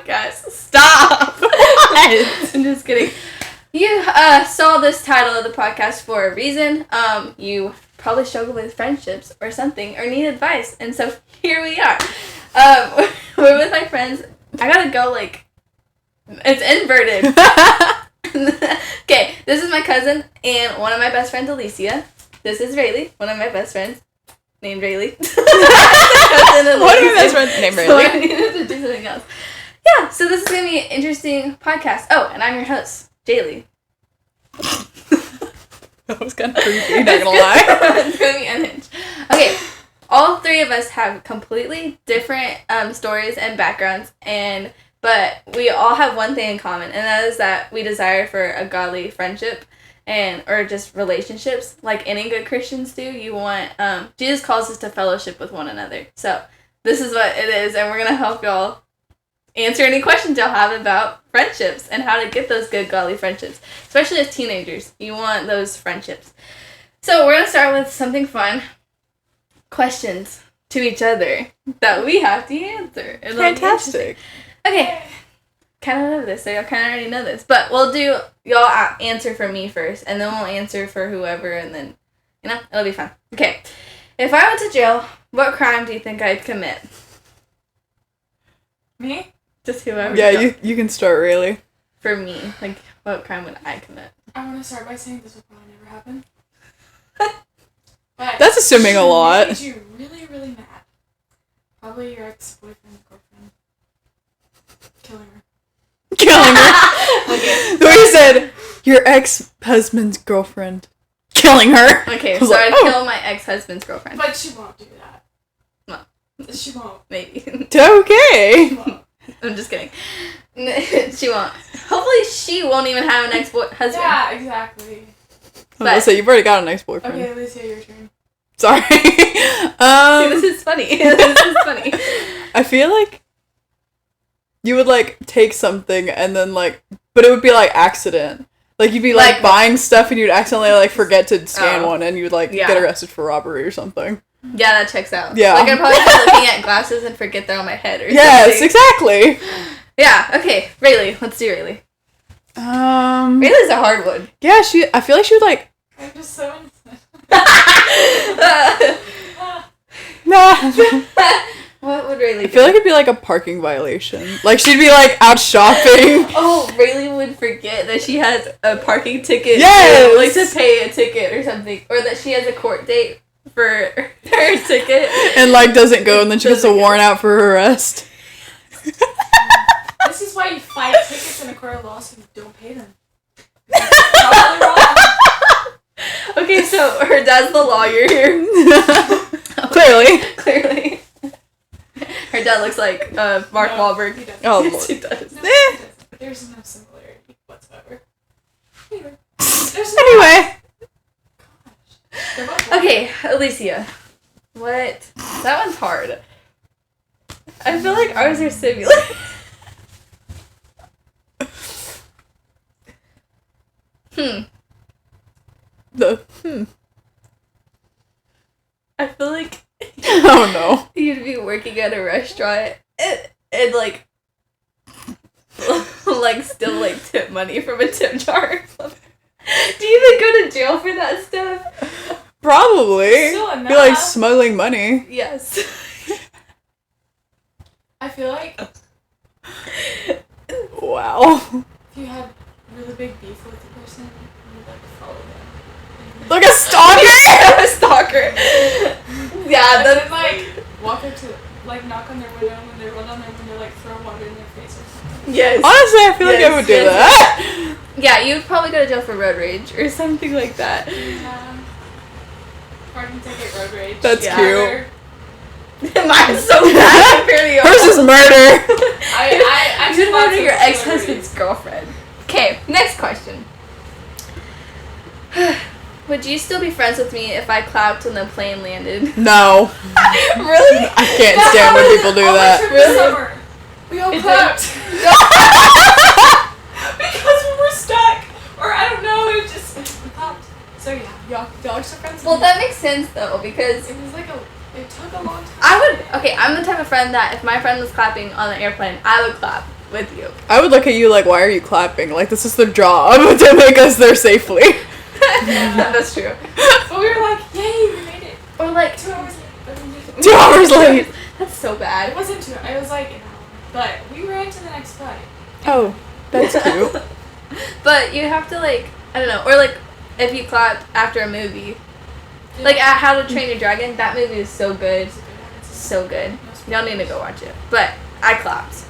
podcast. Stop. I'm just kidding. You saw this title of the podcast for a reason. You probably struggle with friendships or something or need advice. And so here we are. We're with my friends. I gotta go, like, it's inverted. Okay, this is my cousin and one of my best friends, Alicia. This is Rayleigh, one of my best friends, named Rayleigh. One of my best friends named Rayleigh. So I needed to do something else. Yeah, so this is going to be an interesting podcast. Oh, and I'm your host, Jaylee. That was kind of creepy, not gonna lie. It's going to be unhinged. Okay, all three of us have completely different stories and backgrounds, but we all have one thing in common, and that is that we desire for a godly friendship or just relationships, like any good Christians do. You want, Jesus calls us to fellowship with one another. So this is what it is, and we're going to help y'all answer any questions y'all have about friendships and how to get those good godly friendships, especially as teenagers. You want those friendships. So we're going to start with something fun. Questions to each other that we have to answer. Fantastic. Okay. Kind of know this, so y'all kind of already know this. But we'll do, y'all answer for me first, and then we'll answer for whoever, and then, it'll be fun. Okay. If I went to jail, what crime do you think I'd commit? Me? Just whoever. Yeah, you can start, really. For me, like, what crime would I commit? I want to start by saying this will probably never happen. But that's assuming a lot. Made you really, really mad. Probably your ex-boyfriend, girlfriend. Killing her. Okay. So he said, your ex-husband's girlfriend. Killing her. Okay, so I'd kill my ex-husband's girlfriend. But she won't do that. No. She won't. Maybe. Okay. She won't. I'm just kidding. She won't. Hopefully she won't even have an ex-husband. Yeah, exactly. So you've already got an ex-boyfriend. Okay, Alicia, your turn. Sorry. See, this is funny. I feel like you would, like, take something and then, like, but it would be, like, accident. Like, you'd be, like buying stuff and you'd accidentally, like, forget to scan one and you'd, like, get arrested for robbery or something. Yeah, that checks out. Yeah. Like, I'd probably be looking at glasses and forget they're on my head or something. Yes, exactly. Yeah, okay. Rayleigh. Let's do Rayleigh. Rayleigh's a hard one. Yeah, I feel like she would, like... I'm just so innocent. Nah. What would Rayleigh do? I feel like it'd be like a parking violation. Like, she'd be, like, out shopping. Oh, Rayleigh would forget that she has a parking ticket. Yes! Like, to pay a ticket or something. Or that she has a court date for her ticket. And, like, doesn't go, and then she gets a warrant out for her arrest. This is why you fight tickets in a court of law so you don't pay them. Probably wrong. Okay, so her dad's the lawyer here. Clearly. Her dad looks like Mark Wahlberg. He doesn't. Oh, Yes, he does. No, he doesn't. There's no similarity whatsoever. Anyway. Anyway. Gosh. Okay, Alicia. What? That one's hard. I feel like ours are similar. I feel like Oh no. you'd be working at a restaurant and like still like tip money from a tip jar or something. Do you even go to jail for that stuff? Probably. Still Be like enough. smuggling money. Yes. I feel like Wow. if you had really big beef with the person, you would like follow them. Like a stalker? A stalker. Yeah, And that's then like walk up to like knock on their window and when they run on their window like throw water in their face or something. yes. Honestly, I feel like I would do that. Yeah, you'd probably go to jail for road rage or something like that. Yeah. Parking ticket, road rage. That's cute. Mine's so bad compared to yours. Hers is murder. I You would murder lots your of ex-husband's girlfriend. Okay, next question. Would you still be friends with me if I clapped when the plane landed? No. Really? I can't stand when people do that. Really? Summer. We all It's clapped. Because we were stuck. Or I don't know, it just we clapped. So yeah, y'all are still friends. Well, that makes sense though, because It was like it took a long time. I'm the type of friend that if my friend was clapping on the airplane, I would clap. with you. I would look at you like, why are you clapping? Like, this is their job to make us there safely. That's true. But we were like, yay, we made it. Or like 2 hours late. 2 hours late. That's so It bad. wasn't 2 hours. It was like an hour. But we ran to the next flight. Oh, that's cute. But you have to like, I don't know, or like if you clap after a movie, like at How to Train Your Dragon, that movie is so good, so good. Y'all need to go watch it. But I clapped.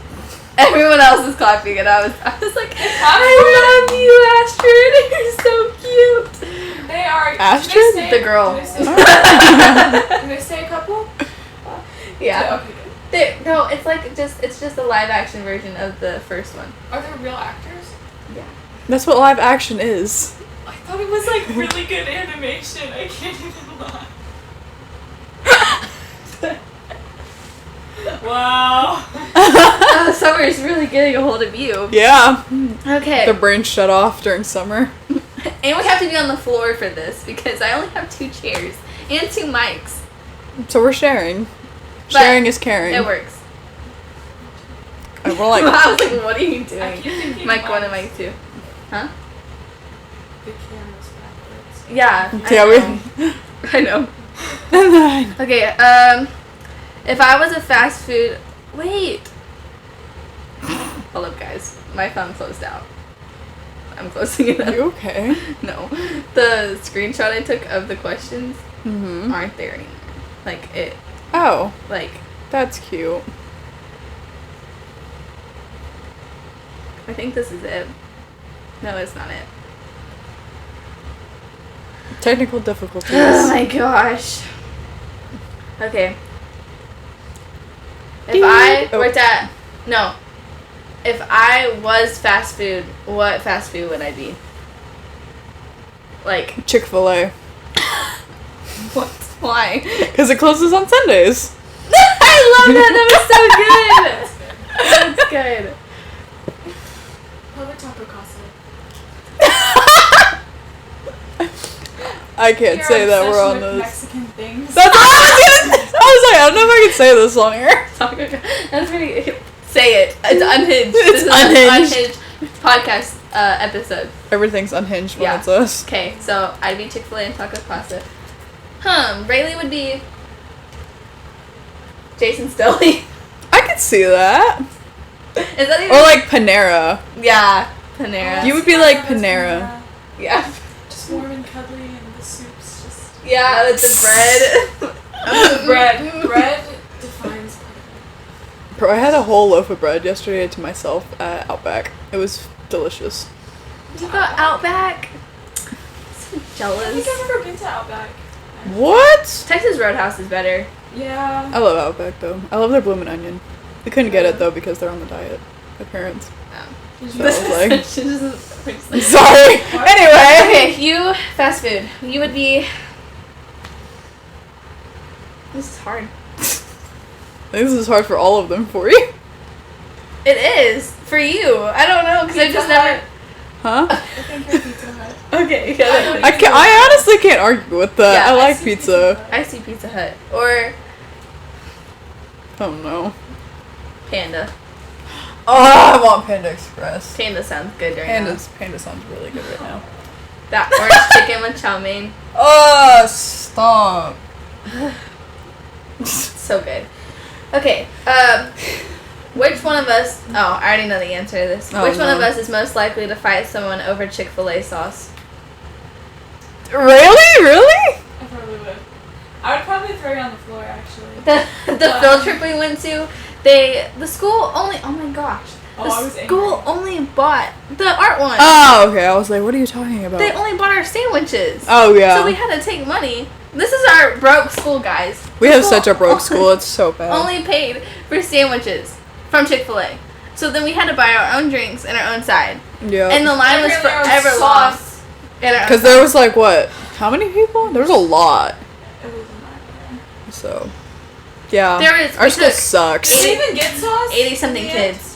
Everyone else is clapping, and I was like, I love you, Astrid. You're so cute. They are. Astrid? The girl. Do they say a couple? Yeah. Okay, good. No, it's like it's just a live action version of the first one. Are they real actors? Yeah. That's what live action is. I thought it was like really good animation. I can't even lie. Wow. Summer's really getting a hold of you. Yeah. Okay. The brain shut off during summer. And we have to be on the floor for this because I only have 2 chairs and 2 mics. So we're sharing. But Sharing is caring. It works. And we're like, I was like, what are you I doing? keep thinking Mic 1 and mics. mic 2. Huh? The camera's backwards. Yeah. yeah, I know. we. Okay, if I was a fast food... Wait. Hold up, guys. My phone closed out. I'm closing it up. You okay? No. The screenshot I took of the questions Mm-hmm. aren't there anymore. Like, it... Oh, Like... that's cute. I think this is it. No, it's not it. Technical difficulties. Oh my gosh. Okay. If Ding. I Oh. worked at... No. If I was fast food, what fast food would I be? Like, Chick-fil-A. what? Why? Because it closes on Sundays. I love that! That was so good! That's good. Probably Taco Casa. I can't Your say that we're obsession on with this. Mexican things. That's what I was like, I don't know if I can say this on here. That's pretty... Say it. It's unhinged. It's This is unhinged. an unhinged podcast episode. Everything's unhinged when Yeah. it's us. Okay, so I'd be Chick-fil-A and Taco Casa. Rayleigh would be Jason Stilley. I could see that. Is that even... Or like Panera. Yeah, Panera. You would be like Panera. Yeah. Just warm and cuddly, and the soup's just. Yeah, with the bread. Bread defines perfect. Bro, I had a whole loaf of bread yesterday to myself at Outback. It was delicious. You got Outback? So I think jealous. I've never been to Outback. What? Texas Roadhouse is better. Yeah. I love Outback though. I love their bloomin' onion. We couldn't get it though because they're on the diet. My parents. So I was like, sorry. Anyway. Okay, you fast food. You would be. This is hard. I think this is hard for all of them for you. It is for you. I don't know because I Pizza just Hut. never. Huh? I think you're Pizza Hut. Okay, yeah. I honestly can't argue with that. Yeah, I I like see pizza. I see Pizza Hut or Oh no. Panda. Oh, I want Panda Express. Panda sounds good right Panda sounds really good right now. now. That orange chicken with chow mein, Oh, stop. so good. Okay, which one of us? Oh, I already know the answer to this. Oh, Which one of no. us is most likely to fight someone over Chick-fil-A sauce? Really? Really? I probably would. I would probably throw you on the floor, actually. The field trip we went to, the school only. Oh my gosh. Oh, I was The school only bought the art one. Oh, okay. I was like, what are you talking about? They only bought our sandwiches. Oh, yeah. So we had to take money. This is our broke school, guys. We The have school such a broke school. It's so bad. Only paid for sandwiches from Chick-fil-A. So then we had to buy our own drinks and our own side. Yeah. And the line was Every other forever long. sauce. Because there was like, what? How many people? There was a lot. It was a nightmare. So, yeah. There is- Our we school took sucks. Did we even get sauce? 80-something in the end? kids.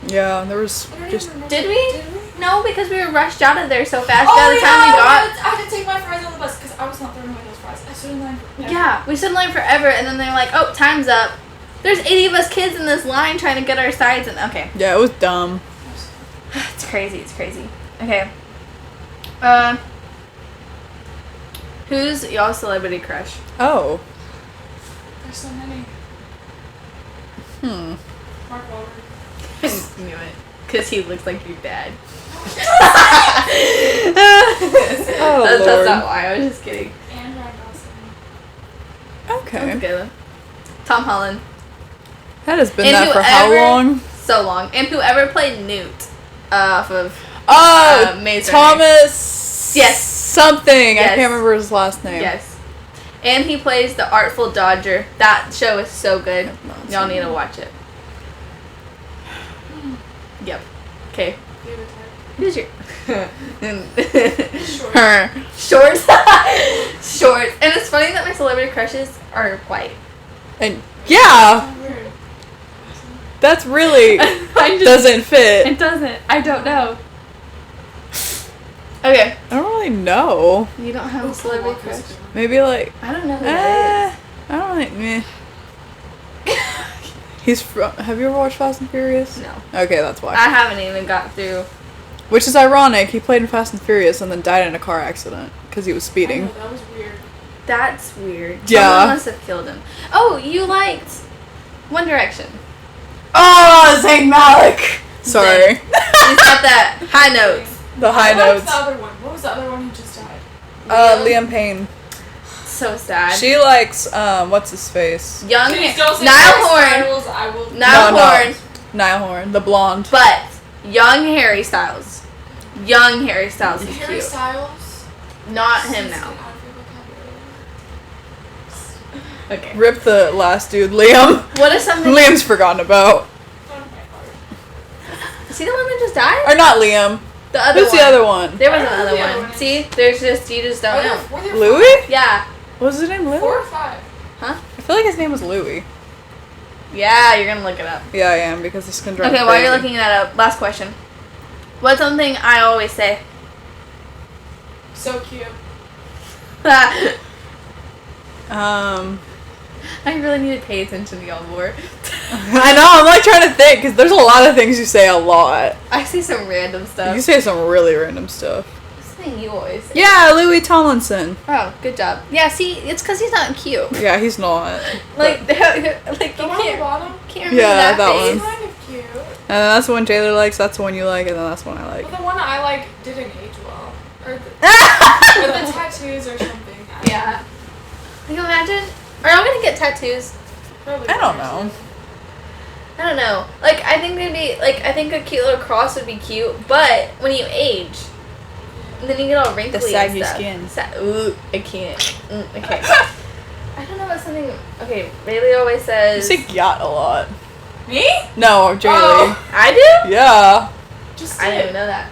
Yeah, there was I don't just. even remember. Did we? Did we? No, because we were rushed out of there so fast. Oh, By the time we got... I had to take my fries on the bus because I was not throwing away those fries. I stood in line for Yeah, we stood in line forever, and then they were like, oh, time's up. There's 80 of us kids in this line trying to get our sides, and okay. Yeah, it was dumb. It's crazy. It's crazy. Okay. Who's y'all's celebrity crush? Oh. There's so many. Mark Wahlberg. I knew it. Because he looks like your dad. Oh, that's Lord. not why. I was just kidding. And Ryan Gosling. That's a Okay. good one. Tom Holland. That has been And that for how whoever- long? So long. And whoever played Newt off of Oh, Maze Runner. Thomas. Yes. Something. I Yes. can't remember his last name. Yes. And he plays the Artful Dodger. That show is so good. Y'all need to watch it. Yep. Okay. Favorite type. Who's your... Short. Her. Shorts. Shorts. And it's funny that my celebrity crushes are white. And yeah, So weird. that's really I just, doesn't fit. it doesn't. I don't know. Okay. I don't really know. You don't have a celebrity crush? Maybe like I don't know who that I don't like meh. He's from. Have you ever watched Fast and Furious? is. No. Okay, that's why. I haven't even got through. Which is ironic. He played in Fast and Furious and then died in a car accident because he was I speeding. know, that was weird. That's weird. Yeah. Someone must have killed him. Oh, you liked One Direction. Oh, Zayn Malik. Sorry. He's got that high notes. The high I liked notes. the other one. What was the other one who just died? Liam Payne. So sad. She likes what's his face? Young Please don't say Niall Harry Horn. Styles, I will. Niall No. Horn. Niall Horn, the blonde. But young Harry Styles. Young Harry Styles is Harry cute. Styles. Not him Please now. get out of your vocabulary. Okay. Rip the last dude, Liam. What is something? Liam's forgotten about. Don't my heart. Is he the one that just died? Or not Liam. The other Who's one. the other one? There was I don't know another the other one. one. See, there's just you just don't know. Were there Louis? Yeah. What was his name? Louis? 4 or 5? Huh? I feel like his name was Louis. Yeah, you're gonna look it up. Yeah, I am because this can drive Okay, me while you're crazy. looking that up, last question. What's something I always say? So cute. I really need to pay attention to y'all more. I know, I'm like trying to think because there's a lot of things you say a lot. I see some random stuff. You say some really random stuff. Something you always say. Yeah, Louis Tomlinson. Oh, good job. Yeah, see, it's because he's not cute. Yeah, he's not. Like, like you The one at the can't, bottom? can't remember Yeah, that that face. It's kind of cute. And then that's the one Jayler likes, that's the one you like, and then that's the one I like. But the one I like didn't age well. Or the tattoos or something. Yeah. Can you imagine? Are y'all gonna get tattoos? Probably I don't won't. know. I don't know. Like, I think it'd be, like, I think a cute little cross would be cute, but when you age, then you get all wrinkly The saggy and stuff. skin. Ooh, I can't. Okay. I don't know what something, okay, Bailey always You says. say yacht a lot. Me? No, Jaylee. Oh. I do? Yeah. Just I didn't did. even know that.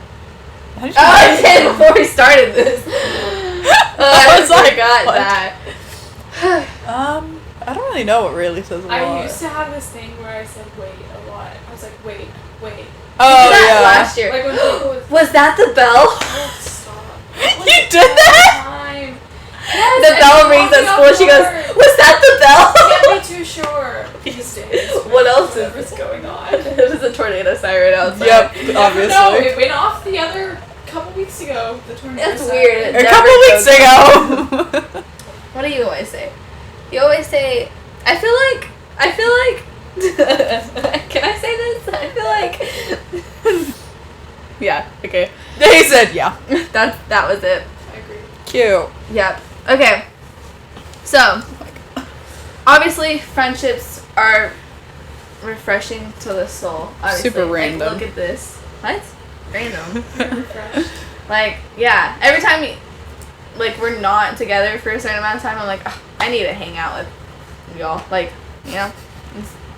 How did Oh, you I know? did before we started this. Oh, I was like, forgot what? that. I don't really know what really says a lot. I used to have this thing where I said wait a lot. I was like, wait. Oh, We did that yeah. last year. Like when people would Was that the bell? oh, stop. You did that? Time. The bell rings at school. She goes, "Was that the bell?" Can't be too sure these days. What else is Whatever's going on? It was a tornado siren outside. Yep, You never obviously. know. It went off the other couple weeks ago. The tornado. That's siren. weird. A couple weeks ago. What do you always say? You always say, I feel like, can I say this? I feel like, yeah, okay. He said, yeah. That was it. I agree. Cute. Yep. Okay. So, obviously, friendships are refreshing to the soul. Obviously. Super Like, random. look at this. What? Random. Refreshed. Like, yeah. Every time we're not together for a certain amount of time, I'm like, oh, I need to hang out with y'all. Like, you know,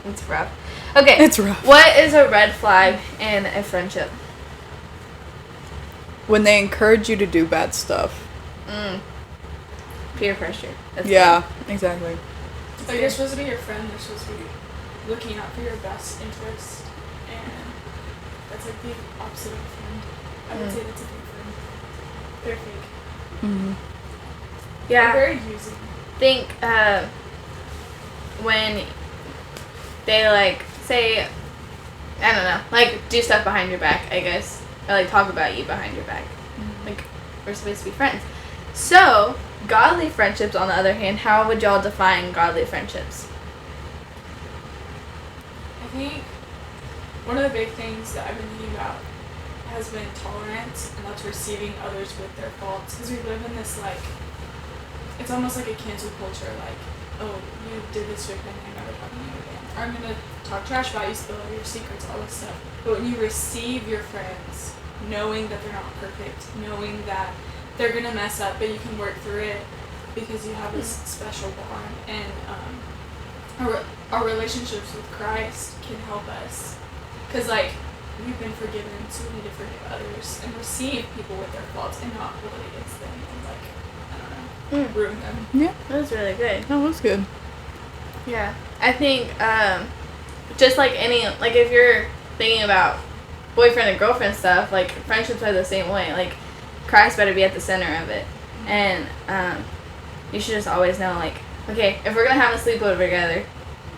it's rough. Okay. It's rough. What is a red flag in a friendship? When they encourage you to do bad stuff. Peer pressure. That's Yeah, exactly. Like you're supposed to be your friend. They're supposed to be looking out for your best interest, and that's like the opposite of a friend. I would say that's a fake friend. They're fake. Mm-hmm. Yeah. They're very using. Think when they like say, I don't know, like do stuff behind your back, I guess, or like talk about you behind your back. Like we're supposed to be friends. So godly friendships, on the other hand, how would y'all define godly friendships? I think one of the big things that I've been thinking about has been tolerance, and that's receiving others with their faults. Because we live in this, like, it's almost like a cancel culture, like, oh, you did this to a friend, I'm never talking to you again. Or I'm going to talk trash about you, spill all your secrets, all this stuff. But when you receive your friends, knowing that they're not perfect, knowing that they're going to mess up, but you can work through it because you have this special bond, and our relationships with Christ can help us. Because, like, we've been forgiven, so we need to forgive others and receive people with their faults and not hold it against them and, like, I don't know, ruin them. Yeah. That was really good. That was good. Yeah. I think, just like any, like if you're thinking about boyfriend and girlfriend stuff, like friendships are the same way. Like Christ better be at the center of it. And you should just always know, like, okay, if we're going to have a sleepover together,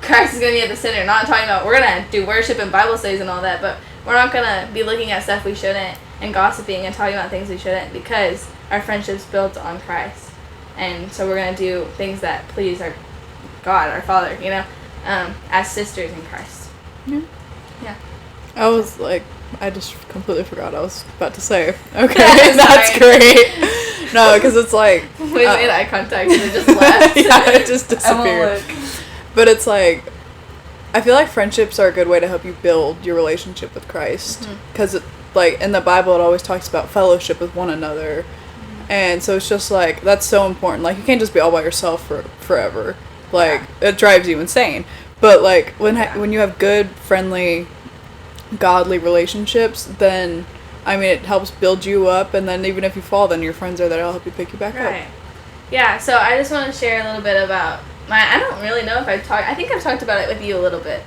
Christ is going to be at the center. Not talking about, we're going to do worship and Bible studies and all that, but we're not going to be looking at stuff we shouldn't and gossiping and talking about things we shouldn't, because our friendship's built on Christ. And so we're going to do things that please our God, our Father, you know, as sisters in Christ. Yeah. Yeah. I was like, I just completely forgot I was about to say. Okay, that's Sorry. great. No, because it's like... We made eye contact and it just left. Yeah, it just disappeared. But it's like, I feel like friendships are a good way to help you build your relationship with Christ. Because, like, in the Bible, it always talks about fellowship with one another. And so it's just like, that's so important. Like, you can't just be all by yourself forever. Like, it drives you insane. But, like, when you have good, friendly, godly relationships, then, I mean, it helps build you up. And then even if you fall, then your friends are there to help you pick you back up. Yeah, so I just want to share a little bit about I don't really know if I think I've talked about it with you a little bit.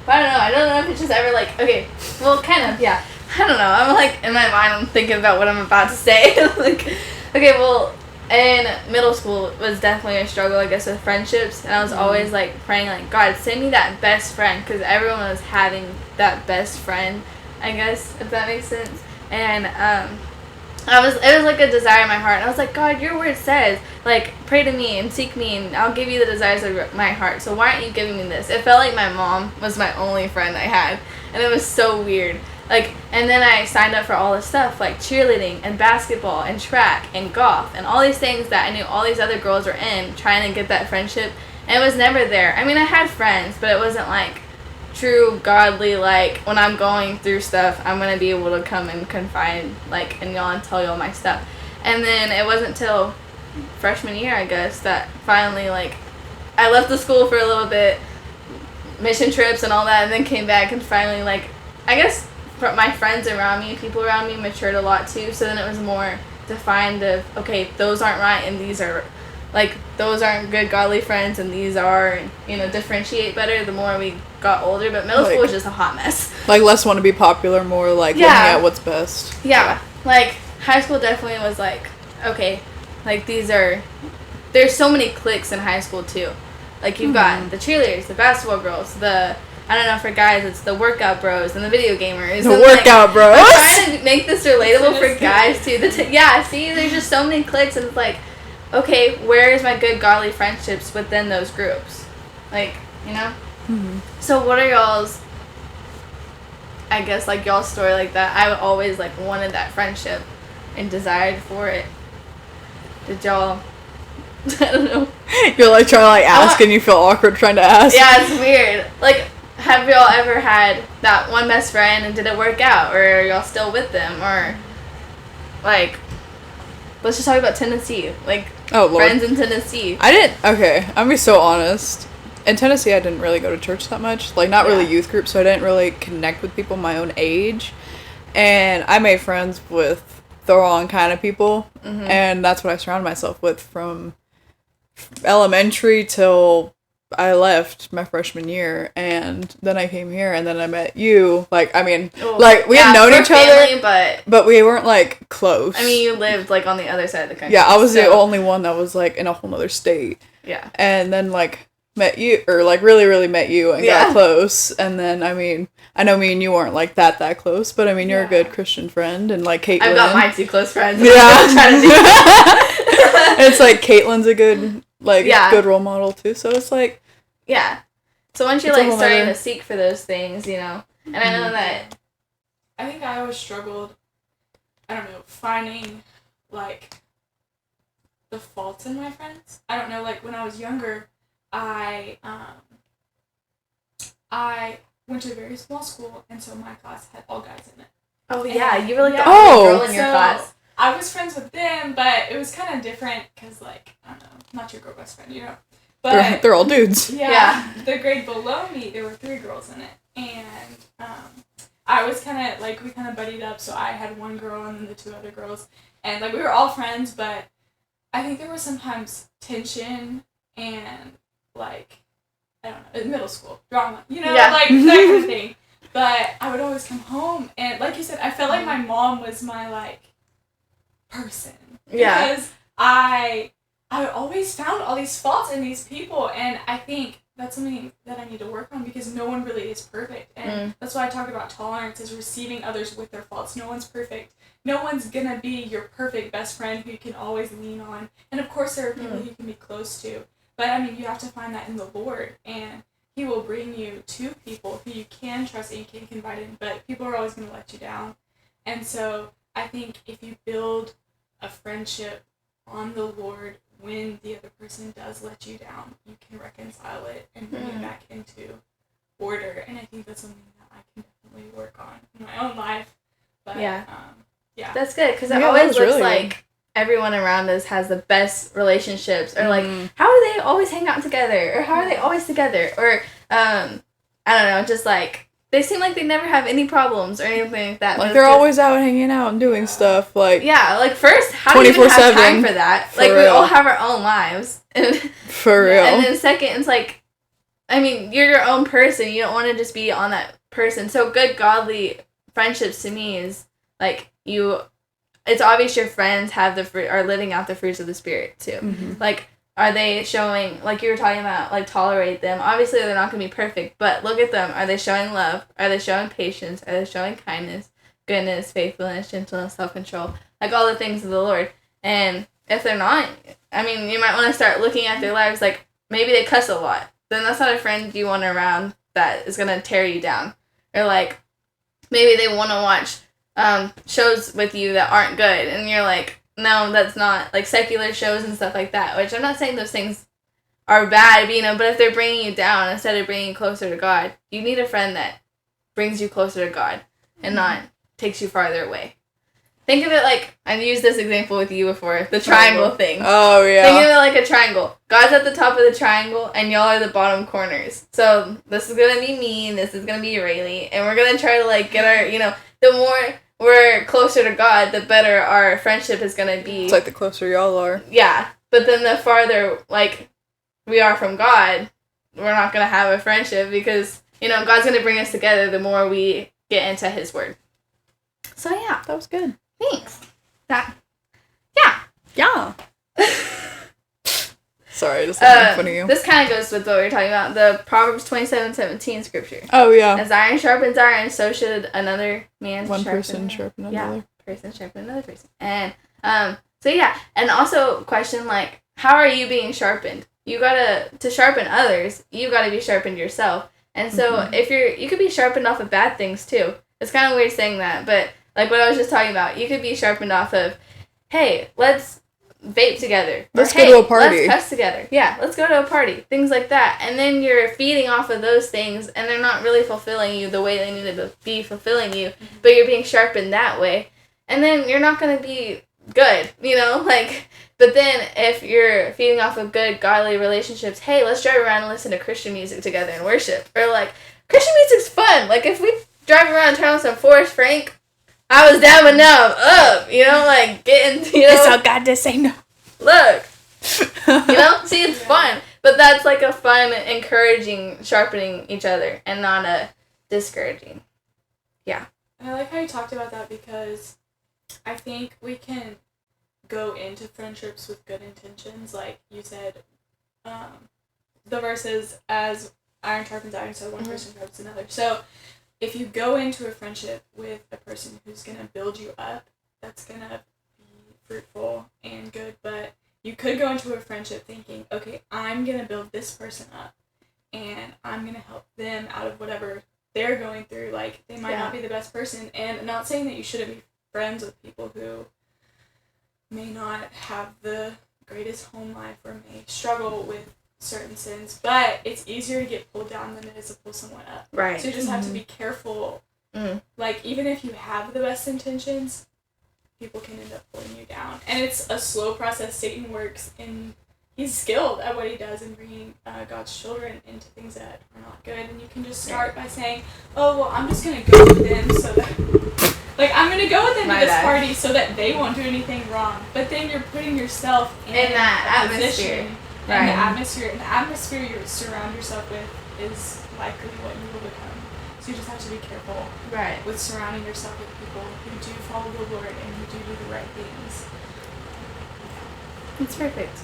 But I don't know if it's just ever like, okay, well, kind of, yeah. I don't know. I'm like, in my mind, I'm thinking about what I'm about to say. Like, okay, well, in middle school, it was definitely a struggle, I guess, with friendships. And I was always, like, praying, like, God, send me that best friend. Because everyone was having that best friend, I guess, if that makes sense. And, it was like a desire in my heart. And I was like, God, your word says, like, pray to me and seek me and I'll give you the desires of my heart. So why aren't you giving me this? It felt like my mom was my only friend I had. And it was so weird. Like, and then I signed up for all this stuff, like cheerleading and basketball and track and golf and all these things that I knew all these other girls were in, trying to get that friendship. And it was never there. I mean, I had friends, but it wasn't like true godly, like when I'm going through stuff, I'm gonna be able to come and confide, like, in y'all and tell y'all my stuff. And then it wasn't till freshman year, I guess, that finally, like, I left the school for a little bit, mission trips and all that, and then came back and finally, like, I guess my friends around me, people around me matured a lot too, so then it was more defined of, okay, those aren't right and these are, like, those aren't good godly friends and these are, you know, differentiate better the more we got older. But middle school was just a hot mess. Like, less want to be popular, more like looking at what's best. Yeah. Like, high school definitely was like, okay, like, there's so many cliques in high school too. Like, you've got the cheerleaders, the basketball girls, I don't know, for guys, it's the workout bros and the video gamers. The workout bros! I'm trying to make this relatable for guys too. Yeah, see, there's just so many cliques and it's like, okay, where is my good godly friendships within those groups? Like, you know? So what are y'all's, I guess, like, y'all's story like that? I always, like, wanted that friendship and desired for it. Did y'all, I don't know. You're, like, trying to, like, ask and you feel awkward trying to ask. Yeah, it's weird. Like, have y'all ever had that one best friend and did it work out? Or are y'all still with them? Or, like, let's just talk about Tennessee. Like, friends in Tennessee. I'm gonna be so honest. In Tennessee, I didn't really go to church that much. Like, not really youth group, so I didn't really connect with people my own age. And I made friends with the wrong kind of people. And that's what I surrounded myself with from elementary till I left my freshman year. And then I came here, and then I met you. Like, I mean, like, we had known each family, other, but we weren't, like, close. I mean, you lived, like, on the other side of the country. Yeah, I was the only one that was, like, in a whole nother state. Yeah. And then, like, met you, or like really, really met you and Yeah. got close. And then, I mean, I know me and you weren't like that close, but I mean, you're a good Christian friend, and like Caitlin. I've got my 2 close friends. Yeah. It's like Caitlin's a good, like, good role model too. So it's like, yeah. So once you're like starting to seek for those things, you know, and I know that. I think I always struggled, I don't know, finding like the faults in my friends. I don't know, like when I was younger, I went to a very small school, and so my class had all guys in it. Oh yeah, you were like the only girl in your class. I was friends with them, but it was kind of different because, like, I don't know, not your girl best friend, you know. But they're all dudes. Yeah. The grade below me, there were 3 girls in it, and I was kind of like, we kind of buddied up. So I had one girl and then the 2 other girls, and like we were all friends, but I think there was sometimes tension and like, I don't know, in middle school drama, you know, like that kind of thing. But I would always come home, and like you said, I felt like my mom was my like person. Yeah. Because I always found all these faults in these people, and I think that's something that I need to work on because no one really is perfect. And that's why I talk about tolerance, is receiving others with their faults. No one's perfect. No one's gonna be your perfect best friend who you can always lean on. And of course there are people you can be close to. But I mean, you have to find that in the Lord, and He will bring you to people who you can trust and you can confide in, but people are always gonna let you down. And so I think if you build a friendship on the Lord, when the other person does let you down, you can reconcile it and bring it back into order. And I think that's something that I can definitely work on in my own life. But yeah, that's good, because it always looks really like everyone around us has the best relationships, or like how do they always hang out together, or how are they always together, or I don't know, just like they seem like they never have any problems or anything like that. Like they're always out hanging out and doing stuff. Like like first, how do you even have time for that? Like we all have our own lives. For real. And then second, it's like, I mean, you're your own person. You don't want to just be on that person. So good godly friendships to me is like it's obvious your friends have are living out the fruits of the Spirit too. Like, are they showing, like you were talking about, like tolerate them? Obviously, they're not going to be perfect, but look at them. Are they showing love? Are they showing patience? Are they showing kindness, goodness, faithfulness, gentleness, self-control? Like all the things of the Lord. And if they're not, I mean, you might want to start looking at their lives like maybe they cuss a lot. Then that's not a friend you want around that is going to tear you down. Or like maybe they want to watch shows with you that aren't good, and you're like, no, that's not, like secular shows and stuff like that, which I'm not saying those things are bad, you know, but if they're bringing you down instead of bringing you closer to God, you need a friend that brings you closer to God and not takes you farther away. Think of it like, I've used this example with you before, the triangle thing. Oh, yeah. Think of it like a triangle. God's at the top of the triangle, and y'all are the bottom corners. So this is going to be me, and this is going to be Rayleigh, and we're going to try to, like, get our, you know, the more we're closer to God, the better our friendship is going to be. It's like the closer y'all are. Yeah. But then the farther, like, we are from God, we're not going to have a friendship because, you know, God's going to bring us together the more we get into His Word. So, yeah. That was good. Thanks. Yeah. Sorry, just making fun of you. This kind of goes with what we were talking about, the Proverbs 27:17 scripture. Oh, yeah. As iron sharpens iron, so should another man One sharpen person sharpen another. Yeah, person sharpen another person. And, so yeah, and also question, like, how are you being sharpened? You gotta, to sharpen others, you gotta be sharpened yourself. And so if you could be sharpened off of bad things too. It's kind of weird saying that, but like what I was just talking about, you could be sharpened off of, hey, let's vape together. Let's go to a party. Let's cuss together. Yeah, let's go to a party. Things like that. And then you're feeding off of those things, and they're not really fulfilling you the way they need to be fulfilling you, but you're being sharpened that way. And then you're not going to be good, you know? Like, but then if you're feeding off of good, godly relationships, hey, let's drive around and listen to Christian music together and worship. Or like, Christian music's fun. Like, if we drive around and turn on some Forrest Frank, I was down but now I'm up, you know, like getting, you know. It's all God to say no. Look, you know, see, it's fun, but that's like a fun, encouraging, sharpening each other, and not a discouraging. Yeah. And I like how you talked about that because I think we can go into friendships with good intentions, like you said, the verse is, as iron sharpens iron, so one person sharpens another. So if you go into a friendship with a person who's going to build you up, that's going to be fruitful and good. But you could go into a friendship thinking, okay, I'm going to build this person up, and I'm going to help them out of whatever they're going through. Like, they might not be the best person. And I'm not saying that you shouldn't be friends with people who may not have the greatest home life or may struggle with certain sins, but it's easier to get pulled down than it is to pull someone up. Right. So you just have to be careful. Like, even if you have the best intentions, people can end up pulling you down. And it's a slow process. Satan works, and he's skilled at what he does in bringing God's children into things that are not good. And you can just start by saying, oh, well, I'm just going to go with them so that... Like, I'm going to go with them to this party so that they won't do anything wrong. But then you're putting yourself in that atmosphere. And the atmosphere. And the atmosphere you surround yourself with is likely what you will become. So you just have to be careful with surrounding yourself with people who do follow the Lord and who do the right things. It's perfect.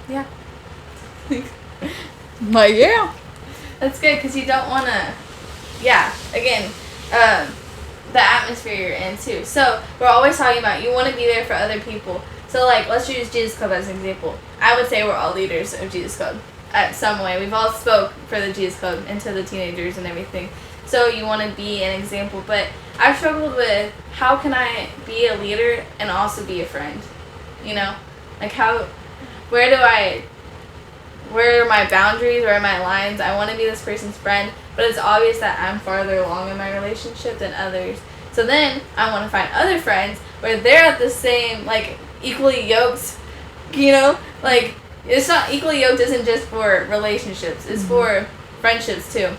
Yeah. Like, yeah. That's good, because you don't want to... Yeah, again... the atmosphere you're in too. So we're always talking about you want to be there for other people. So like, let's use Jesus Club as an example. I would say we're all leaders of Jesus Club at some way. We've all spoke for the Jesus Club and to the teenagers and everything. So you want to be an example. But I've struggled with how can I be a leader and also be a friend? You know, like where are my boundaries? Where are my lines? I want to be this person's friend, but it's obvious that I'm farther along in my relationship than others. So then I want to find other friends where they're at the same, like, equally yoked, you know? Like, it's not equally yoked isn't just for relationships. It's for friendships, too.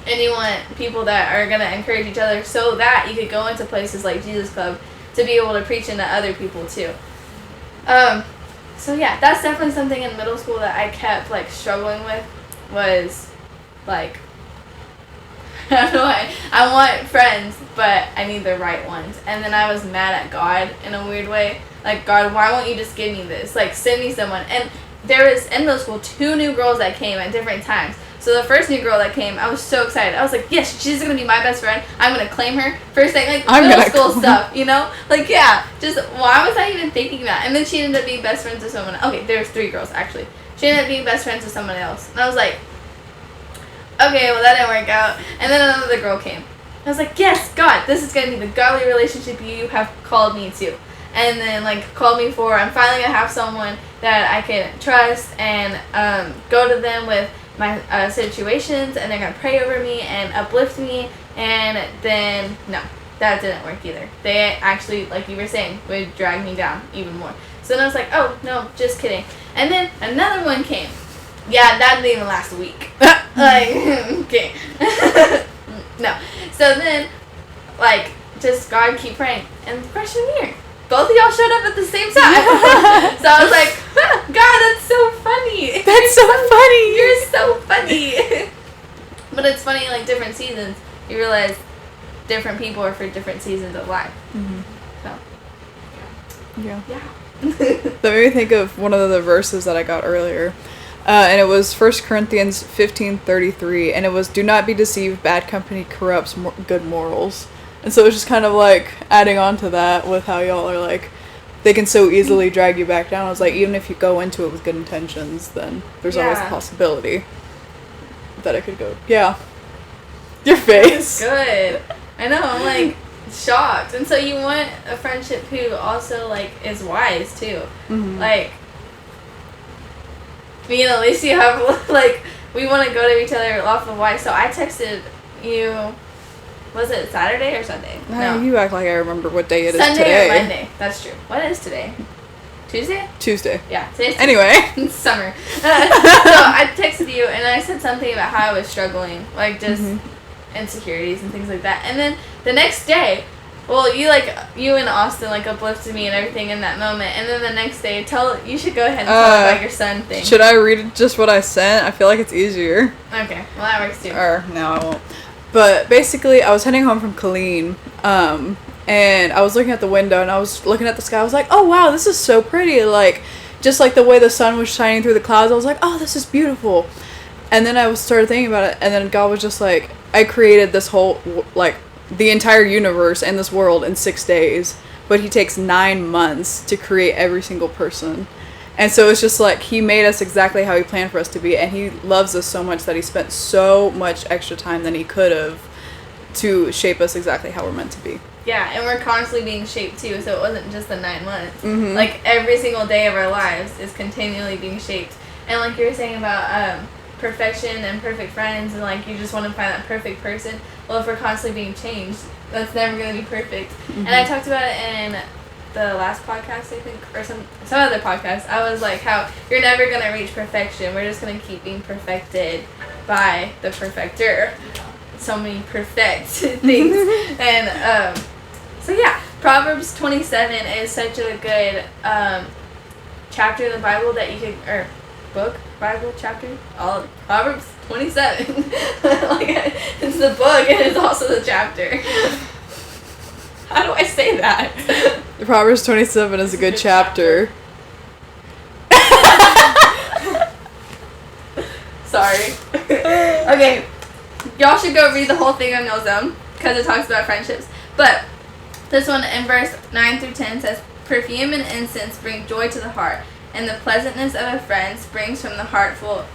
And you want people that are going to encourage each other so that you could go into places like Jesus Club to be able to preach into other people, too. So yeah, that's definitely something in middle school that I kept, like, struggling with was, like, I don't know, I want friends, but I need the right ones. And then I was mad at God in a weird way. Like, God, why won't you just give me this? Like, send me someone. And there was, in middle school, 2 new girls that came at different times. So the first new girl that came, I was so excited. I was like, yes, she's going to be my best friend. I'm going to claim her. First thing, like, middle school stuff, you know? Like, yeah, just, why was I even thinking that? And then she ended up being best friends with someone. Okay, there was 3 girls, actually. She ended up being best friends with someone else. And I was like, okay, well, that didn't work out. And then another girl came. I was like, yes, God, this is going to be the godly relationship you have called me to. And then, like, called me for, I'm finally going to have someone that I can trust and go to them with my situations, and they're going to pray over me and uplift me. And then, no, that didn't work either. They actually, like you were saying, would drag me down even more. So then I was like, oh, no, just kidding. And then another one came. Yeah, that didn't even last a week. Like, okay. No. So then, like, just God keep praying. And freshman year, both of y'all showed up at the same time. So I was like, God, that's so funny. That's so funny. You're so funny. But it's funny, like, different seasons, you realize different people are for different seasons of life. Mm-hmm. So. Yeah. Yeah. That made me think of one of the verses that I got earlier. And it was 1 Corinthians 15:33, and it was, do not be deceived, bad company corrupts good morals. And so it's just kind of like adding on to that with how y'all are like, they can so easily drag you back down. I was like, even if you go into it with good intentions, then there's always a possibility that it could go. Yeah. Your face. Good. I know, I'm like shocked. And so you want a friendship who also, like, is wise too. Mm-hmm. Like, me and Alicia have, like, we want to go to each other off of wise. So I texted you, was it Saturday or Sunday? No, you act like I remember what day it is today. today. Sunday or Monday. That's true. What is today? Tuesday? Tuesday. Yeah, today's Tuesday. Anyway. It's summer. So I texted you and I said something about how I was struggling. Like, just insecurities and things like that. And then the next day, well, you and Austin, like, uplifted me and everything in that moment. And then the next day, you should go ahead and tell about your son thing. Should I read just what I sent? I feel like it's easier. Okay, well, that works too. Or, no, I won't. But basically, I was heading home from Colleen, and I was looking at the window, and I was looking at the sky. I was like, oh, wow, this is so pretty. Like, just like the way the sun was shining through the clouds, I was like, oh, this is beautiful. And then I started thinking about it, and then God was just like, I created this whole, like, the entire universe and this world in 6 days, but he takes 9 months to create every single person. And so it's just like, he made us exactly how he planned for us to be, and he loves us so much that he spent so much extra time than he could have to shape us exactly how we're meant to be. Yeah, and we're constantly being shaped too, so it wasn't just the 9 months. Mm-hmm. Like, every single day of our lives is continually being shaped. And like you were saying about perfection and perfect friends, and like you just want to find that perfect person. Well, if we're constantly being changed, that's never going to be perfect. Mm-hmm. And I talked about it in the last podcast, I think, or some other podcast. I was like, how you're never going to reach perfection. We're just going to keep being perfected by the perfecter. So many perfect things. And so yeah, Proverbs 27 is such a good chapter in the Bible that you could, or book, Bible chapter, all Proverbs 27. Like, it's the book and it's also the chapter. How do I say that? Proverbs 27 is a good chapter. Sorry. Okay. Y'all should go read the whole thing on your own because it talks about friendships. But this one in verse 9 through 10 says, perfume and incense bring joy to the heart, and the pleasantness of a friend springs from the heartfelt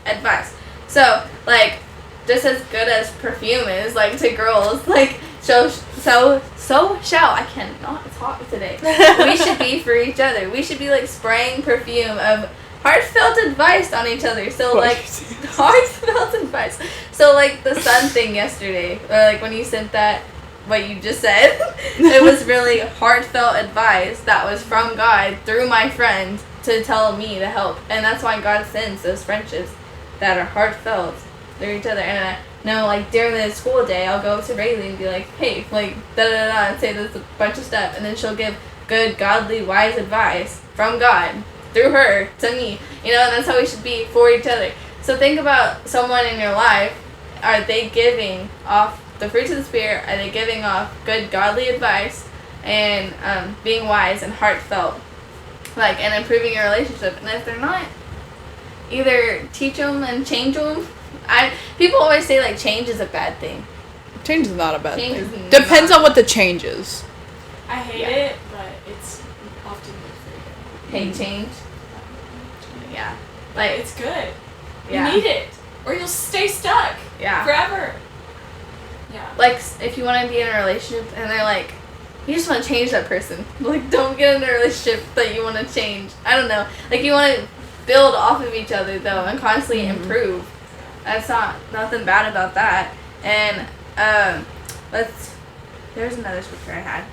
advice. So, like, just as good as perfume is, like, to girls, like, so shall, I cannot talk today. We should be for each other. We should be, like, spraying perfume of heartfelt advice on each other. So, like, heartfelt advice. So, like, the sun thing yesterday, or, like, when you sent that, what you just said, it was really heartfelt advice that was from God through my friend to tell me to help. And that's why God sends those friendships that are heartfelt through each other. And I know, like, during the school day, I'll go up to Rayleigh and be like, hey, like, da-da-da, and say this a bunch of stuff. And then she'll give good, godly, wise advice from God through her to me. You know, and that's how we should be for each other. So think about someone in your life. Are they giving off the fruits of the Spirit? Are they giving off good, godly advice and being wise and heartfelt, like, and improving your relationship? And if they're not, either teach them and change them. People always say, like, change is a bad thing. Change is not a bad Change thing. is Depends not. on what the change is. I hate it, but it's often good for you. Hate change. Yeah, like, It's good. yeah, You need it, or you'll stay stuck yeah. forever. Yeah. Like, if you want to be in a relationship and they're like, you just want to change that person. Like, don't get in a relationship that you want to change. I don't know. Like, you want to build off of each other, though, and constantly improve. That's nothing bad about that. And, there's another scripture I had.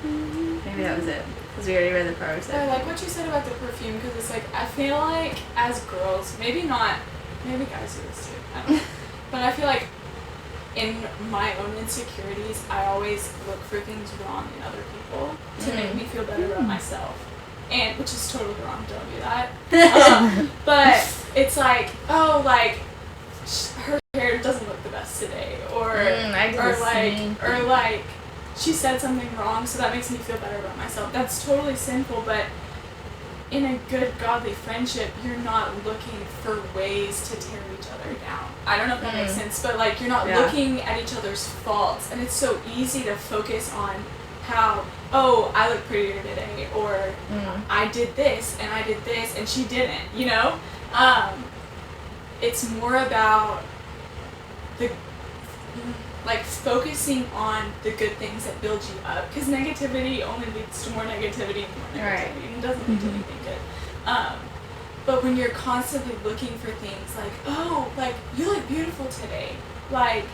Maybe that was it. Because we already read the Proverbs. I like what you said about the perfume, because it's like, I feel like as girls, maybe guys do this too, I don't know. But I feel like in my own insecurities, I always look for things wrong in other people to make me feel better about myself. And, which is totally wrong, don't do that. But it's like, oh, like, her hair doesn't look the best today, or like, she said something wrong, so that makes me feel better about myself. That's totally sinful, but in a good, godly friendship, you're not looking for ways to tear each other down. I don't know if that makes sense, but, like, you're not looking at each other's faults, and it's so easy to focus on how, oh, I look prettier today, or I did this, and she didn't, you know? It's more about focusing on the good things that build you up, because negativity only leads to more negativity and more negativity, Right. and it doesn't lead to anything good. But when you're constantly looking for things like, oh, like, you look beautiful today, like,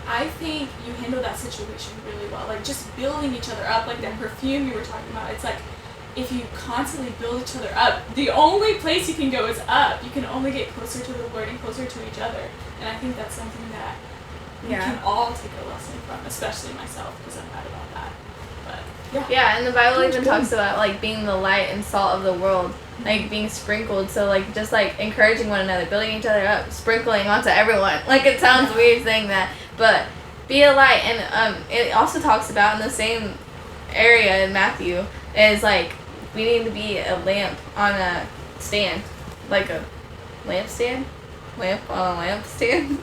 I think you handle that situation really well, like, just building each other up, like that perfume you were talking about. It's like, if you constantly build each other up, the only place you can go is up. You can only get closer to the Lord and closer to each other, and I think that's something that we can all take a lesson from, especially myself, because I'm bad about that. But Yeah, and the Bible even talks about, like, being the light and salt of the world, like, being sprinkled. So, like, just, like, encouraging one another, building each other up, sprinkling onto everyone. Like, it sounds weird saying that, but be a light. And it also talks about in the same area in Matthew is, like, we need to be a lamp on a stand, like a lampstand. lamp on a lampstand.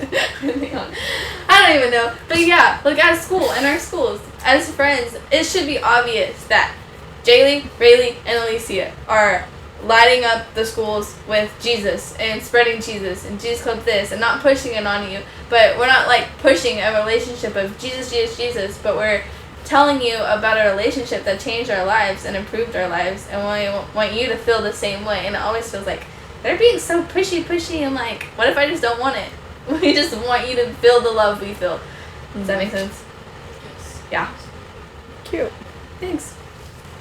I don't even know. But yeah, like at school, in our schools, as friends, it should be obvious that Jaylee, Rayleigh, and Alicia are lighting up the schools with Jesus and spreading Jesus and Jesus Club this and not pushing it on you. But we're not like pushing a relationship of Jesus, Jesus, Jesus, but we're telling you about a relationship that changed our lives and improved our lives, and we want you to feel the same way. And it always feels like they're being so pushy, and like, what if I just don't want it? We just want you to feel the love we feel. Does that make sense? Yeah. Cute. Thanks.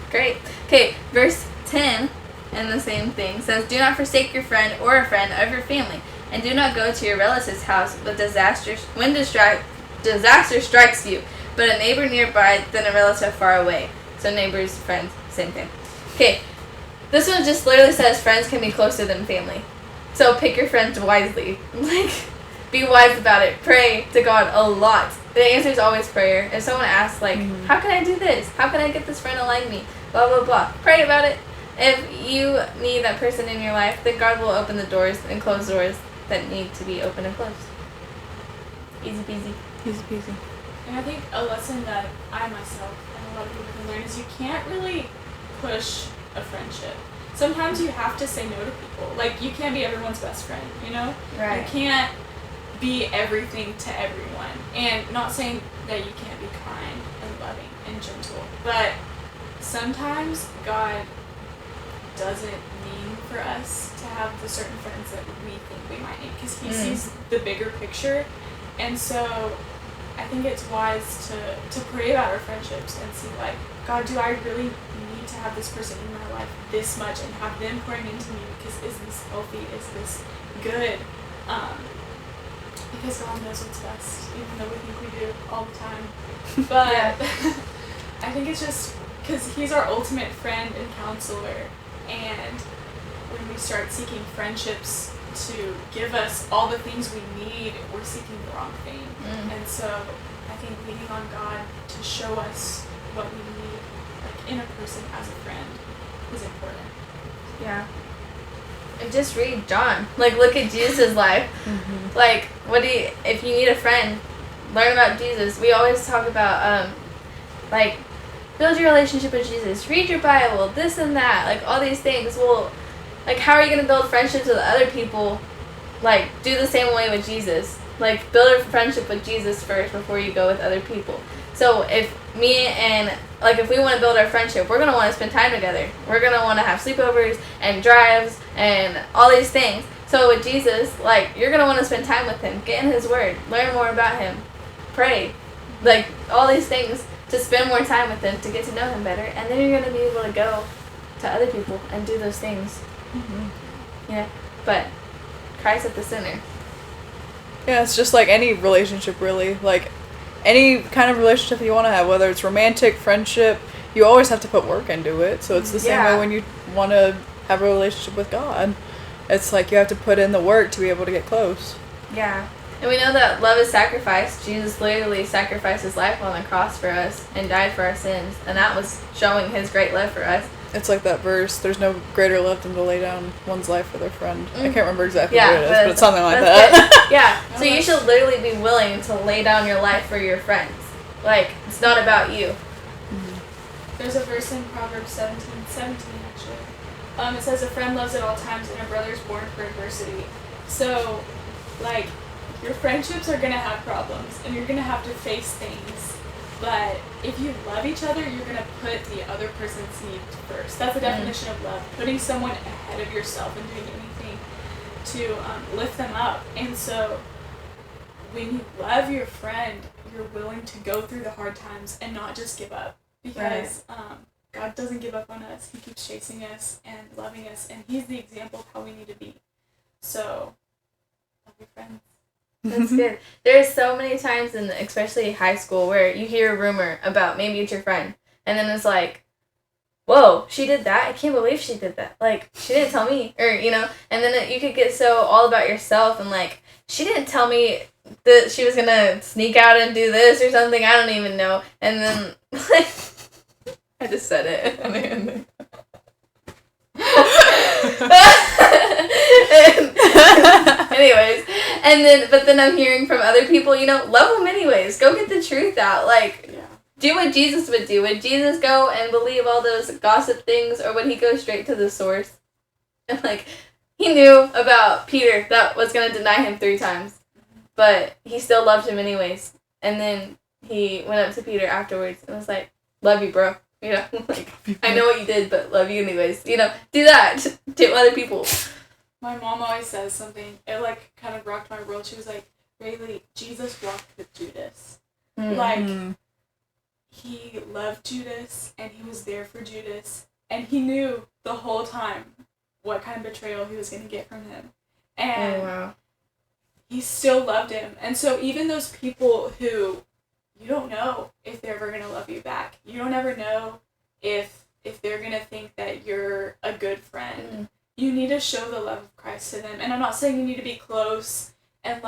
Great. Okay, verse 10, and the same thing, says, do not forsake your friend or a friend of your family, and do not go to your relative's house when disaster strikes you, but a neighbor nearby than a relative far away. So neighbors, friends, same thing. Okay, this one just literally says friends can be closer than family. So pick your friends wisely. Like, be wise about it. Pray to God a lot. The answer is always prayer. If someone asks, like, how can I do this? How can I get this friend to like me? Blah, blah, blah. Pray about it. If you need that person in your life, then God will open the doors and close doors that need to be open and closed. Easy peasy. Easy peasy. And I think a lesson that I myself and a lot of people can learn is you can't really push a friendship. Sometimes you have to say no to people. Like, you can't be everyone's best friend, you know? Right. You can't be everything to everyone. And not saying that you can't be kind and loving and gentle, but sometimes God doesn't mean for us to have the certain friends that we think we might need, because he sees the bigger picture. And so I think it's wise to pray about our friendships and see, like, God, do I really need to have this person in my life this much and have them pouring into me? Because is this healthy? Is this good? Because God knows what's best, even though we think we do all the time. But I think it's just because he's our ultimate friend and counselor. And when we start seeking friendships to give us all the things we need, we're seeking the wrong thing. And so I think leaning on God to show us what we need, like in a person as a friend, is important. Yeah. And just read John. Like, look at Jesus' life. Like, if you need a friend, learn about Jesus. We always talk about, like, build your relationship with Jesus. Read your Bible, this and that. Like, all these things. Well, like, how are you going to build friendships with other people? Like, do the same way with Jesus. Like, build a friendship with Jesus first before you go with other people. So, if we want to build our friendship, we're going to want to spend time together. We're going to want to have sleepovers and drives and all these things. So, with Jesus, like, you're going to want to spend time with him. Get in his word. Learn more about him. Pray. Like, all these things to spend more time with him, to get to know him better. And then you're going to be able to go to other people and do those things. Yeah. But Christ at the center. Yeah, it's just like any relationship, really. Like, any kind of relationship you want to have, whether it's romantic, friendship, you always have to put work into it. So it's the same way when you want to have a relationship with God. It's like you have to put in the work to be able to get close. Yeah. And we know that love is sacrifice. Jesus literally sacrificed his life on the cross for us and died for our sins. And that was showing his great love for us. It's like that verse, there's no greater love than to lay down one's life for their friend. I can't remember exactly what it is, but it's something like that. Yeah, so you should literally be willing to lay down your life for your friends. Like, it's not about you. There's a verse in Proverbs 17 actually. It says, a friend loves at all times and a brother is born for adversity. So, like, your friendships are going to have problems and you're going to have to face things. But if you love each other, you're going to put the other person's needs first. That's the definition of love. Putting someone ahead of yourself and doing anything to lift them up. And so when you love your friend, you're willing to go through the hard times and not just give up. Because God doesn't give up on us. He keeps chasing us and loving us. And he's the example of how we need to be. So, love your friends. That's good. There's so many times, especially high school, where you hear a rumor about maybe it's your friend, and then it's like, whoa, she did that? I can't believe she did that. Like, she didn't tell me. Or, you know, and then you could get so all about yourself and like, she didn't tell me that she was going to sneak out and do this or something. I don't even know. And then, like, I just said it. Anyways, but then I'm hearing from other people, love them anyways. Go get the truth out. Like, do what Jesus would do. Would Jesus go and believe all those gossip things, or would he go straight to the source? And, like, he knew about Peter that was going to deny him 3 times, but he still loved him anyways. And then he went up to Peter afterwards and was like, love you, bro. Like, I know what you did, but love you anyways. Do that to other people. My mom always says something, it, like, kind of rocked my world. She was like, Rayleigh, Jesus walked with Judas. Mm-hmm. Like, he loved Judas, and he was there for Judas, and he knew the whole time what kind of betrayal he was going to get from him. And he still loved him. And so even those people who you don't know if they're ever going to love you back. You don't ever know if they're going to think that you're a good friend. Mm. You need to show the love of Christ to them. And I'm not saying you need to be close and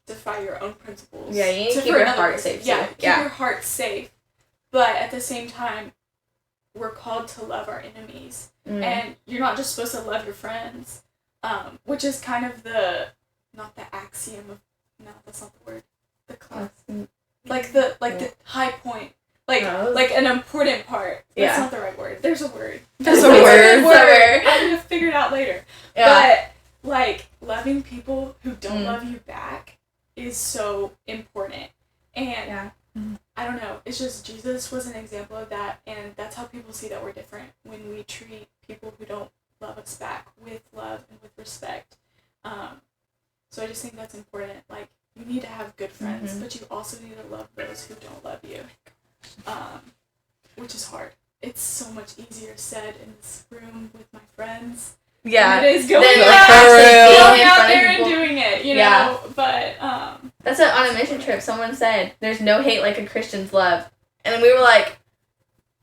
defy your own principles. Yeah, you need to keep your heart safe. Yeah, keep your heart safe. But at the same time, we're called to love our enemies. Mm. And you're not just supposed to love your friends, which is kind of not the axiom of, no, that's not the word. The class. The high point. Like an important part. That's not the right word. There's a word. There's a word. I'm going to figure it out later. Yeah. But, loving people who don't love you back is so important. And I don't know. It's just Jesus was an example of that. And that's how people see that we're different. When we treat people who don't love us back with love and with respect. So I just think that's important. Like, you need to have good friends, but you also need to love those who don't love you. Which is hard. It's so much easier said in this room with my friends. Yeah. Than it is going out there and doing it, you know? But, that's what, on a mission trip, someone said, there's no hate like a Christian's love. And we were like,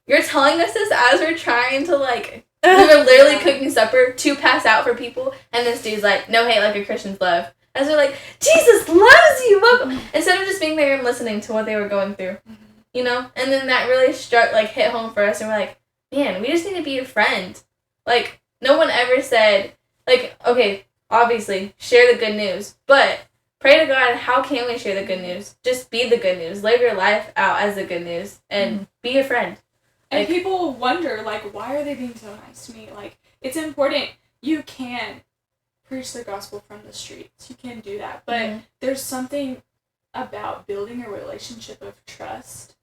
you're telling us this as we're trying to, we were literally cooking supper to pass out for people, and this dude's like, no hate like a Christian's love. As we're like, Jesus loves you! Welcome! Instead of just being there and listening to what they were going through. You know? And then that really hit home for us, and we're like, man, we just need to be a friend. Like, no one ever said, okay, obviously, share the good news, but pray to God, how can we share the good news? Just be the good news. Live your life out as the good news, and be a friend. And people wonder, why are they being so nice to me? It's important. You can preach the gospel from the streets. You can do that. But there's something about building a relationship of trust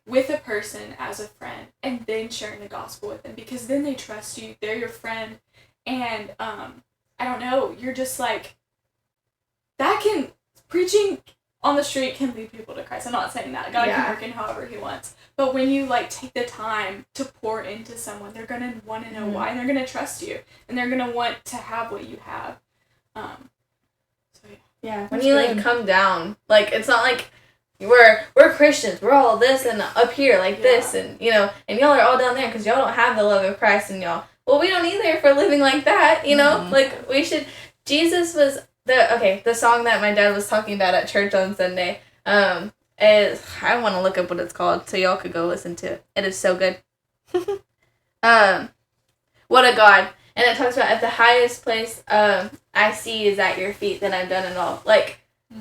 with a person as a friend, and then sharing the gospel with them, because then they trust you. They're your friend. And, I don't know, you're just preaching on the street can lead people to Christ. I'm not saying that. God can work in however he wants. But when you, take the time to pour into someone, they're going to want to know why, and they're going to trust you, and they're going to want to have what you have. When you, come down, it's not like we're Christians, we're all this and up here this, and, and y'all are all down there because y'all don't have the love of Christ in y'all. Well, we don't either if we're living like that, we should. Jesus was the song that my dad was talking about at church on Sunday, is, I want to look up what it's called so y'all could go listen to it. It is so good. What a God. And it talks about, if the highest place I see is at your feet, then I've done it all.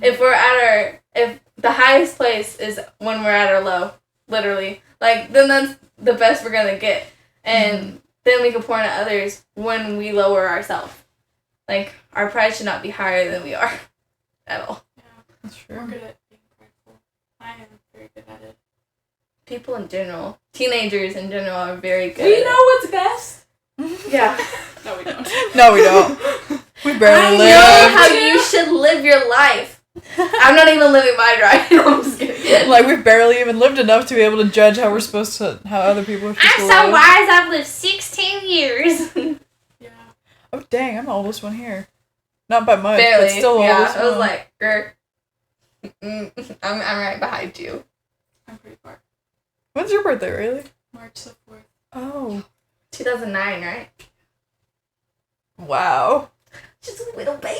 If the highest place is when we're at our low, literally, then that's the best we're going to get. And then we can pour into others when we lower ourselves. Our pride should not be higher than we are at all. Yeah, that's true. We're good at being prideful. I am very good at it. People in general, teenagers in general, are very good. We know what's best. Yeah. No, we don't. No, we don't. We barely live. I know how you should live your life. I'm not even living mine right. I'm just kidding. We've barely even lived enough to be able to judge how other people are supposed to live. I'm so wise. I've lived 16 years. Yeah. Oh dang! I'm the oldest one here. Not by much, barely. But still the oldest one. I was I'm right behind you. I'm pretty far. When's your birthday, really? March the 4th. Oh. 2009, right? Wow. Just a little baby.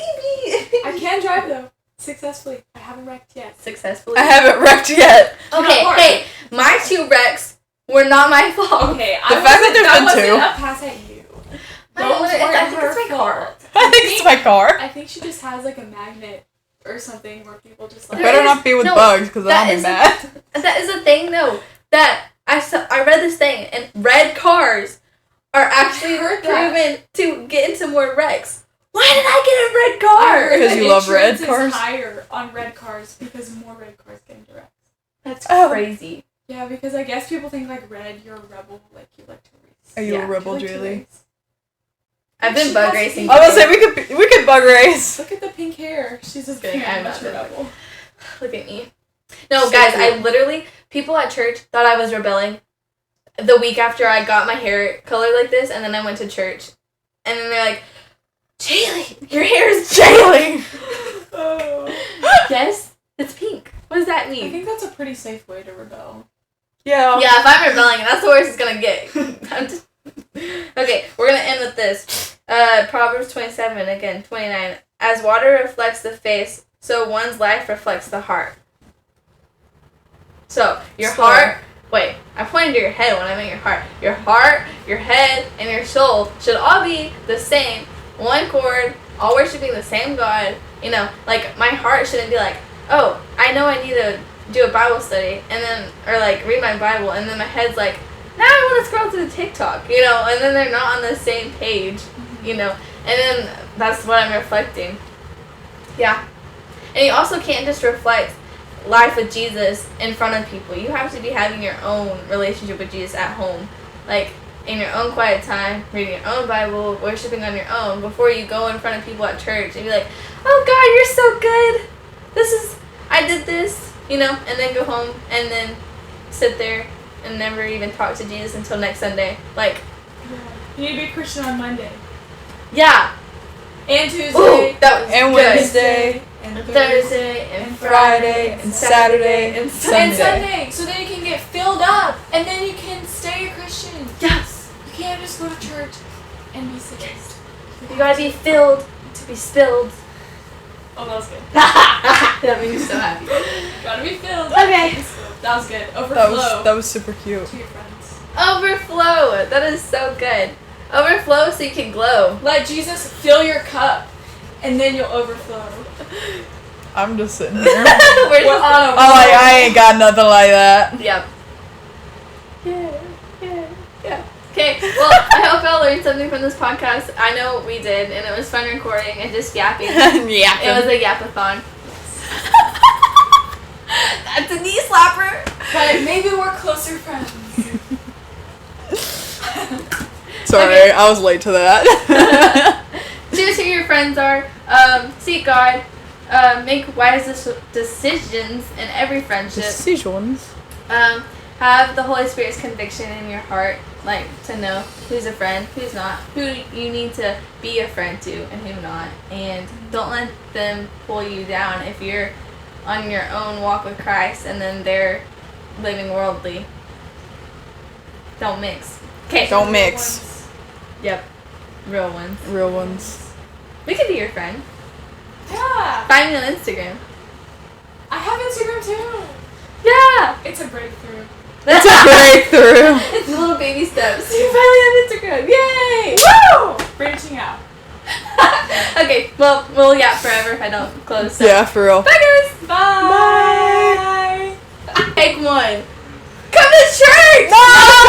I can drive, though. Successfully. I haven't wrecked yet. Successfully? I haven't wrecked yet. Okay, hey, my 2 wrecks were not my fault. Okay, the fact that there's been 2. I wasn't a pass at you. Don't think worry, it's my car. I think it's my car. I think she just has like a magnet or something where people just It like. better not be with bugs, because then I'll be mad. That is a thing, though. That I read this thing, and red cars are actually proven to get into more wrecks. Why did I get a red car? Because you love red cars? Is higher on red cars because more red cars get into wrecks. That's crazy. Yeah, because I guess people think like red, you're a rebel, like you like to race. Are you a rebel, Julie? I've been bug racing. I was gonna say we could bug race. Look at the pink hair. She's as Good. I'm not a rebel. Look at me. No, guys, I literally, people at church thought I was rebelling the week after I got my hair colored like this, and then I went to church. And then they're like, Jaylee, your hair is Jaylee! Oh. Yes, it's pink. What does that I mean? think that's a pretty safe way to rebel. Yeah. Yeah, if I'm rebelling, that's the worst it's gonna get. Okay, we're gonna end with this. Proverbs 27, again, 29. As water reflects the face, so one's life reflects the heart. So, your heart... Wait, I pointed to your head when I meant your heart. Your heart, your head, and your soul should all be the same. One chord, all worshiping the same God. You know, like, my heart shouldn't be like, oh, I know I need to do a Bible study, and then, or like, read my Bible, and then my head's like, now I want to scroll through TikTok, you know, and then they're not on the same page, you know, and then that's what I'm reflecting. Yeah. And you also can't just reflect life with Jesus in front of people. You have to be having your own relationship with Jesus at home, like in your own quiet time, reading your own Bible, worshiping on your own before you go in front of people at church and be like, oh God, you're so good. I did this, you know, and then go home and then sit there and never even talk to Jesus until next Sunday. Like, you need to be a Christian on Monday. Yeah. And Tuesday. Ooh, that was and good. Wednesday. And Thursday and Friday and Saturday and Sunday. And Sunday, so then you can get filled up, and then you can stay a Christian. Yes. You can't just go to church and be sadist. You gotta be filled to be spilled. Oh, that was good. That made me so happy. Gotta be filled. Okay. That was good. Overflow. That was super cute. To your friends. Overflow. That is so good. Overflow so you can glow. Let Jesus fill your cup, and then you'll overflow. I'm just sitting here. We're just on a I ain't got nothing like that. Yep. Yeah. Okay, well, I hope y'all learned something from this podcast. I know we did, and it was fun recording and just yapping. Yeah. It was a yapathon. That's a knee slapper. But maybe we're closer friends. Sorry, Okay. I was late to that. Choose who your friends are. Seek God. Make wise decisions in every friendship. Decisions. Have the Holy Spirit's conviction in your heart, like to know who's a friend, who's not, who you need to be a friend to, and who not. And don't let them pull you down if you're on your own walk with Christ and then they're living worldly. Don't mix. Okay. Don't mix. Yep. Real ones. Real ones. We could be your friend. Yeah. Find me on Instagram. I have Instagram too. Yeah. It's a breakthrough. It's a breakthrough. It's little baby steps. You finally have Instagram. Yay! Woo! Branching out. Okay, well, we'll yap forever if I don't close. So. Yeah, for real. Bye, guys. Bye. Take one. Come to church. No!